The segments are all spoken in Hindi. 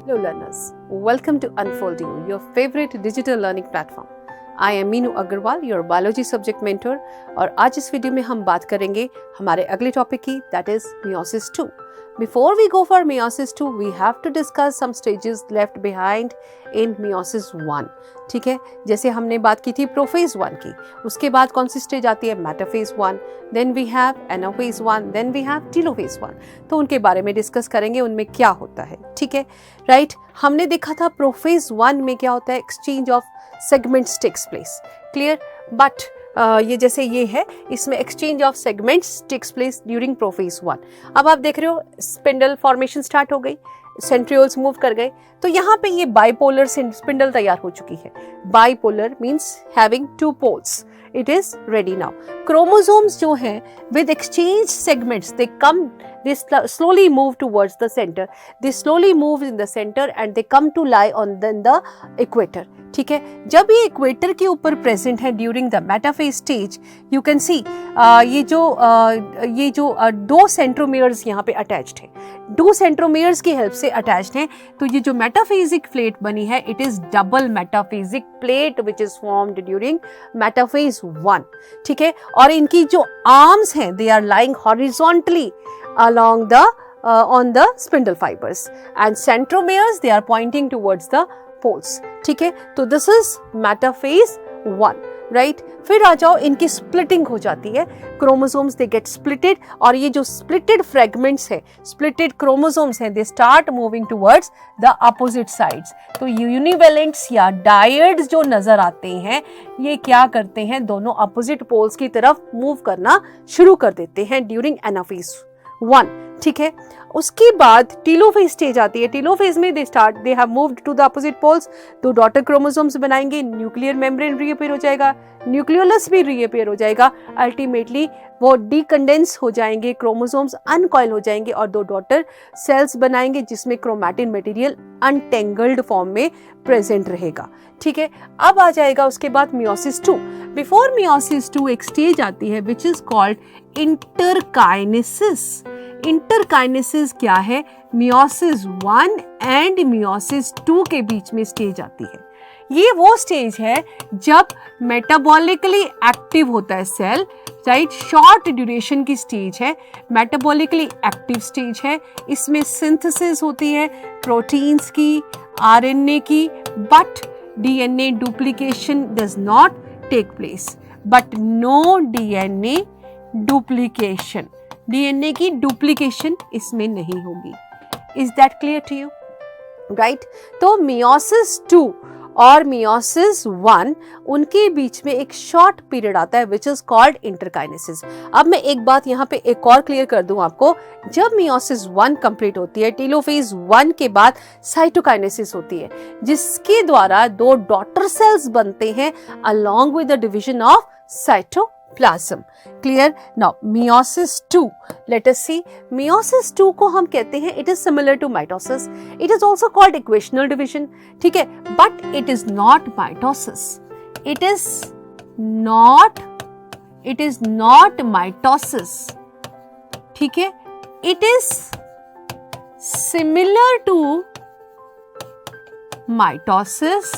Hello learners, welcome to Unfold You, your favorite digital learning platform. I am Meenu Agarwal, your biology subject mentor, और आज इस वीडियो में हम बात करेंगे हमारे अगले टॉपिक की, that is meiosis 2. Before we go for meiosis 2, we have to discuss some stages left behind in meiosis 1. ठीक है, जैसे हमने बात की थी प्रोफेज 1 की, उसके बाद कौन सी स्टेज आती है metaphase 1, then we have anaphase 1, then we have telophase 1. तो उनके बारे में डिस्कस करेंगे, उनमें क्या होता है. ठीक है, राइट. हमने देखा था प्रोफेज 1 में क्या होता है, exchange of segments takes place. Clear. But ये जैसे ये है, इसमें exchange of segments takes place during prophase 1. अब आप देख रहे हो स्पिंडल फॉर्मेशन स्टार्ट हो गई, सेंट्रियोल्स मूव कर गए, तो यहाँ पे ये बाइपोलर स्पिंडल तैयार हो चुकी है. Bipolar means having two poles. It is ready now. Chromosomes जो हैं with exchange segments, they slowly move towards the center. They slowly move in the center and they come to lie on the equator. ठीक है, जब ये इक्वेटर के ऊपर प्रेजेंट है during the metaphase stage, you can see ये जो दो सेंट्रोमियर्स यहाँ पे अटैच्ड है, दो सेंट्रोमियर्स की हेल्प से अटैच्ड हैं. तो ये जो मेटाफेजिक प्लेट बनी है, it is double metaphasic plate which is formed during metaphase 1. ठीक है, और इनकी जो आर्म्स हैं, they are lying horizontally along the on the spindle fibers and centromeres, they are pointing towards the poles. ठीक है, तो this is metaphase 1, right? फिर आ जाओ, इनकी स्प्लिटिंग हो जाती है, क्रोमोसोम्स दे गेट स्प्लिटेड, और ये जो स्प्लिटेड फ्रेगमेंट्स है, स्प्लिटेड क्रोमोसोम्स हैं, they start moving towards the opposite sides. तो यूनिवेलेंट्स या डायड्स जो नजर आते हैं, ये क्या करते हैं, दोनों अपोजिट पोल्स की तरफ मूव करना शुरू कर देते हैं ड्यूरिंग एनाफेज 1. ठीक है, उसके बाद टेलोफेज स्टेज आती है. टेलोफेज में they have moved to the opposite poles, दो डॉटर क्रोमोसोम्स बनाएंगे, न्यूक्लियर मेम्ब्रेन रीअपीयर हो जाएगा, न्यूक्लियोलस भी रीअपीयर हो जाएगा. अल्टीमेटली वो डीकंडेंस हो जाएंगे, क्रोमोसोम्स अनकॉइल हो जाएंगे और दो डॉटर सेल्स बनाएंगे जिसमें क्रोमैटिन मटेरियल अनटेंगल्ड फॉर्म में प्रेजेंट रहेगा. ठीक है, अब आ जाएगा उसके बाद मियोसिस 2. बिफोर मियोसिस 2 एक स्टेज आती है which is called interkinesis. Interkinesis क्या है, मियोसिस 1 एंड मियोसिस 2 के बीच में स्टेज आती है. ये वो स्टेज है जब मेटाबॉलिकली एक्टिव होता है सेल, राइट. शॉर्ट ड्यूरेशन की स्टेज है, मेटाबॉलिकली एक्टिव स्टेज है. इसमें सिंथेसिस होती है प्रोटीन्स की, आरएनए की, but DNA duplication does not take place. But no DNA duplication, DNA की डुप्लीकेशन इसमें नहीं होगी. Is that clear to you, right. तो मियोसिस 2 और मियोसिस 1, उनके बीच में एक शॉर्ट पीरियड आता है विच इज कॉल्ड इंटरकाइनेसिस. अब मैं एक बात यहाँ पे एक और क्लियर कर दूं आपको, जब मियोसिस 1 कंप्लीट होती है, टेलोफेज 1 के बाद साइटोकाइनेसिस होती है, जिसके द्वारा दो डॉटर सेल्स बनते हैं along with the division of cytoplasm. Clear. Now meiosis 2, let us see. meiosis 2 को हम कहते हैं, it is similar to mitosis. It is also called equational division. ठीक है, but it is not mitosis. It is not mitosis. ठीक है, it is similar to mitosis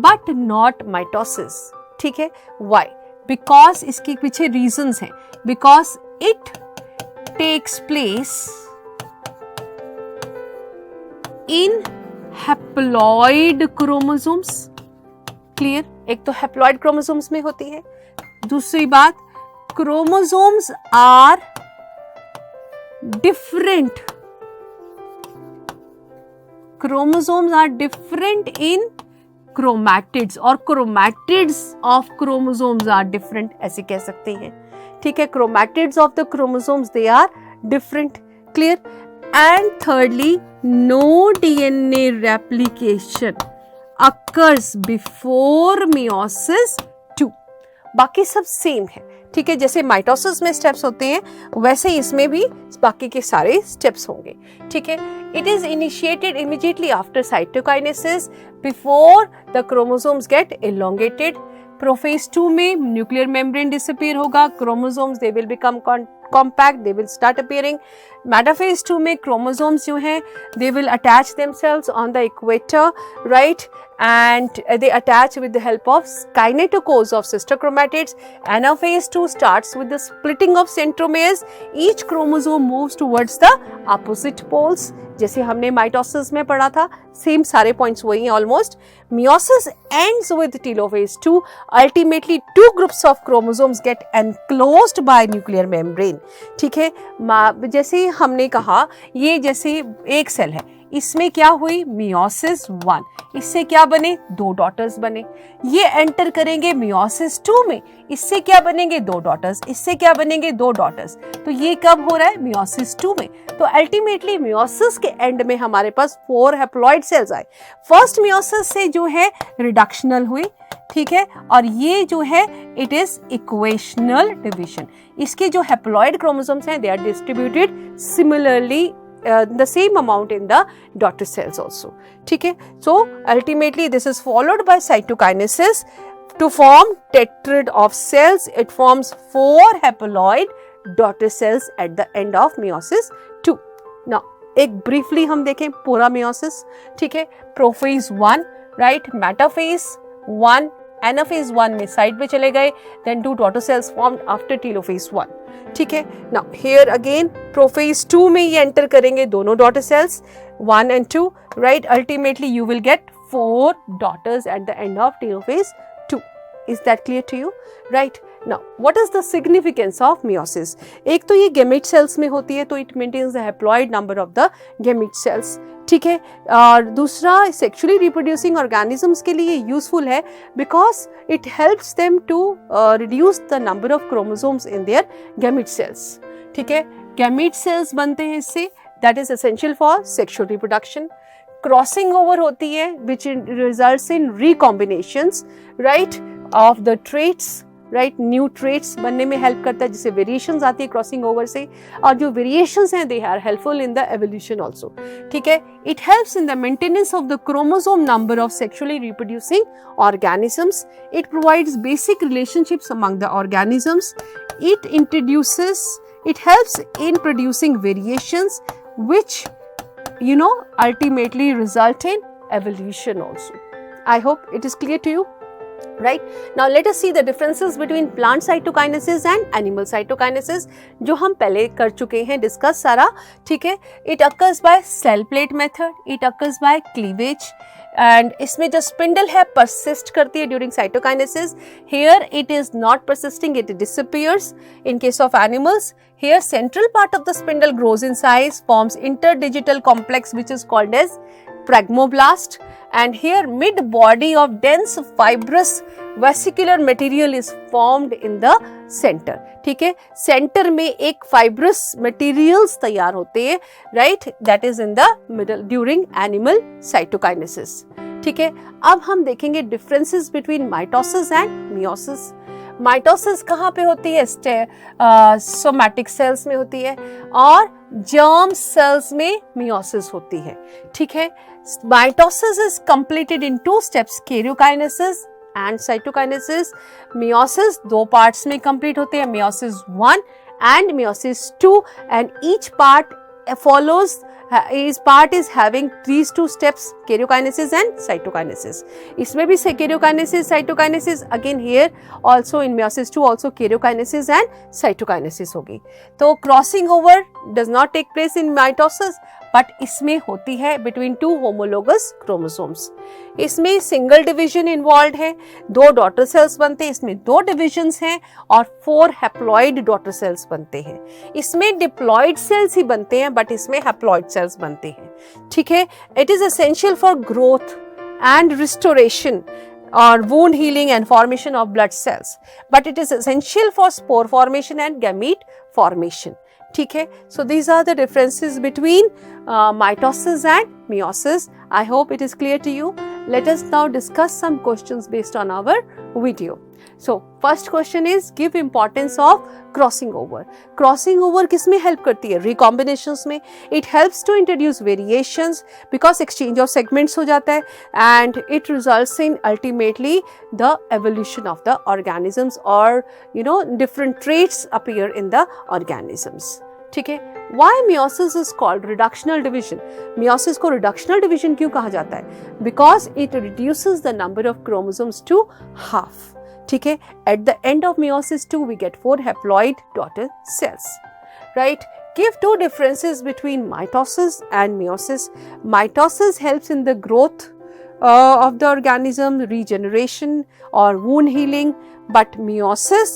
but not mitosis. ठीक है, why? Because इसके पीछे reasons हैं. Because it takes place in haploid chromosomes. Clear? एक तो haploid chromosomes में होती है. दूसरी बात, chromosomes are different. Chromosomes are different in chromatids, और chromatids of chromosomes are different, ऐसे कह सकते हैं. ठीक है, chromatids of the chromosomes they are different. Clear. And thirdly, no DNA replication occurs before meiosis 2. बाकी सब सेम है. ठीक है, जैसे माइटोसिस में स्टेप्स होते हैं, वैसे इसमें भी बाकी के सारे स्टेप्स होंगे. ठीक है, it is initiated immediately after cytokinesis, before the chromosomes get elongated. Prophase 2 में न्यूक्लियर मेम्ब्रेन डिसअपीयर होगा, chromosomes they will become compact, they will start appearing. Metaphase 2 में chromosomes जो हैं they will attach themselves on the equator, right, and they attach with the help of kinetochores of sister chromatids. Anaphase 2 starts with the splitting of centromeres. Each chromosome moves towards the opposite poles. जैसे हमने माइटोसिस में पढ़ा था, सेम सारे पॉइंट्स वही हैं almost. Meiosis ends with telophase 2. Ultimately, two groups of chromosomes get enclosed by nuclear membrane. ठीक है, जैसे हमने कहा ये जैसे एक सेल है, इसमें क्या हुई मियोसिस 1, इससे क्या बने 2 डॉटर्स बने. ये एंटर करेंगे मियोसिस 2 में, इससे क्या बनेंगे 2 डॉटर्स, इससे क्या बनेंगे 2 डॉटर्स. तो ये कब हो रहा है मियोसिस 2 में. तो अल्टीमेटली मियोसिस के एंड में हमारे पास 4 हैप्लॉइड सेल्स आए. फर्स्ट मियोसिस से जो है रिडक्शनल हुई, ठीक है, और ये जो है इट इज इक्वेशनल डिवीजन. इसके जो हैप्लॉइड क्रोमोसोम्स हैं they are distributed similarly the same amount in the daughter cells also. ठीक है, so ultimately this is followed by cytokinesis to form tetrad of cells. It forms 4 haploid daughter cells at the end of meiosis 2. Now एक briefly हम देखें पूरा meiosis. ठीक है, prophase 1, right, metaphase 1, anaphase 1 में साइड पे चले गए, then 2 daughter cells formed after telophase 1. ठीक है, now here again prophase 2 में ये एंटर करेंगे दोनों daughter cells 1 and 2, right. Ultimately you will get 4 daughters at the end of telophase 2. Is that clear to you? Right. Now what is the significance of meiosis? एक तो ये gamete cells में होती है, तो it maintains the haploid number of the gamete cells. ठीक है, और दूसरा सेक्सुअली रिप्रोड्यूसिंग ऑर्गेनिजम्स के लिए यूजफुल है because it helps them to reduce the number of chromosomes in their gamete cells. ठीक है, गैमेट सेल्स बनते हैं इससे, that is essential for sexual reproduction. Crossing over होती है which results in recombinations, right, of the traits, right, new traits बनने में हेल्प करता है, जिससे वेरिएशंस आती है क्रॉसिंग ओवर से, और जो वेरिएशंस हैं they are helpful in the evolution also. ठीक है, it helps in the maintenance of the chromosome number of sexually reproducing organisms. It provides basic relationships among the organisms. it helps in producing variations which ultimately result in evolution also. I hope it is clear to you. Right, now let us see the differences between plant cytokinesis and animal cytokinesis, जो हम पहले कर चुके हैं डिस्कस सारा. ठीक है, it occurs by cell plate method, it occurs by cleavage, and इसमें जो spindle है persist करती है during cytokinesis. Here it is not persisting, it disappears. In case of animals, here central part of the spindle grows in size, forms interdigital complex which is called as pragmoblast, and here mid body of dense fibrous vesicular material is formed in the center. ठीक है, सेंटर में एक fibrous materials तैयार होते हैं, right, that is in the middle during animal cytokinesis. ठीक है, अब हम देखेंगे differences between mitosis and meiosis. Mitosis कहाँ पे होती है? सोमैटिक सेल्स में होती है, और जर्म सेल्स में मियोसिस होती है. ठीक है, mitosis is completed in 2 steps, karyokinesis and cytokinesis. Meiosis 2 parts में कंप्लीट होते हैं, meiosis 1 and meiosis 2, and each part follows, each part is having these 2 steps, karyokinesis and cytokinesis. इसमें भी karyokinesis, cytokinesis, again here also in meiosis 2 also karyokinesis and cytokinesis होगी. तो crossing over does not take place in mitosis, but इसमें होती है between 2 homologous chromosomes. इसमें सिंगल डिवीजन इन्वॉल्व है, 2 डॉटर सेल्स बनते हैं, इसमें 2 डिविजन्स हैं और 4 हैप्लॉइड डॉटर सेल्स बनते हैं. इसमें डिप्लॉइड सेल्स ही बनते हैं, बट इसमें हैप्लॉइड सेल्स बनते हैं. ठीक है, it is essential for growth and restoration or wound healing and formation of blood cells, but it is essential for spore formation and gamete formation. ठीक है, so these are the differences between mitosis and meiosis. I hope it is clear to you. Let us now discuss some questions based on our video. So first question is give importance of crossing over. Crossing over किस में हेल्प करती है? रिकॉम्बिनेशंस में. It helps to introduce variations because exchange of segments हो जाता है and it results in ultimately the evolution of the organisms और different traits appear in the organisms. ठीक है. Why meiosis is called reductional division? Meiosis को रिडक्शनल डिविजन क्यों कहा जाता है? Because it reduces the number of chromosomes to half. ठीक है. At the end of meiosis 2 we get 4 haploid daughter cells. Right. Give two differences between mitosis and meiosis. Mitosis helps in the growth of the organism, regeneration or wound healing, but meiosis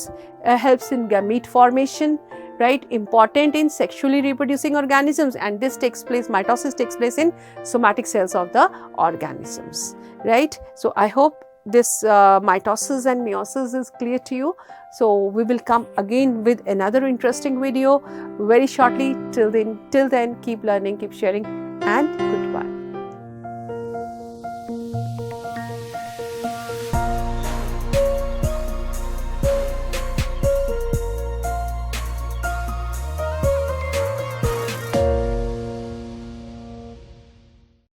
helps in gamete formation, right? Important in sexually reproducing organisms, and mitosis takes place in somatic cells of the organisms, right? So I hope this mitosis and meiosis is clear to you. So we will come again with another interesting video very shortly. Till then keep learning, keep sharing, and good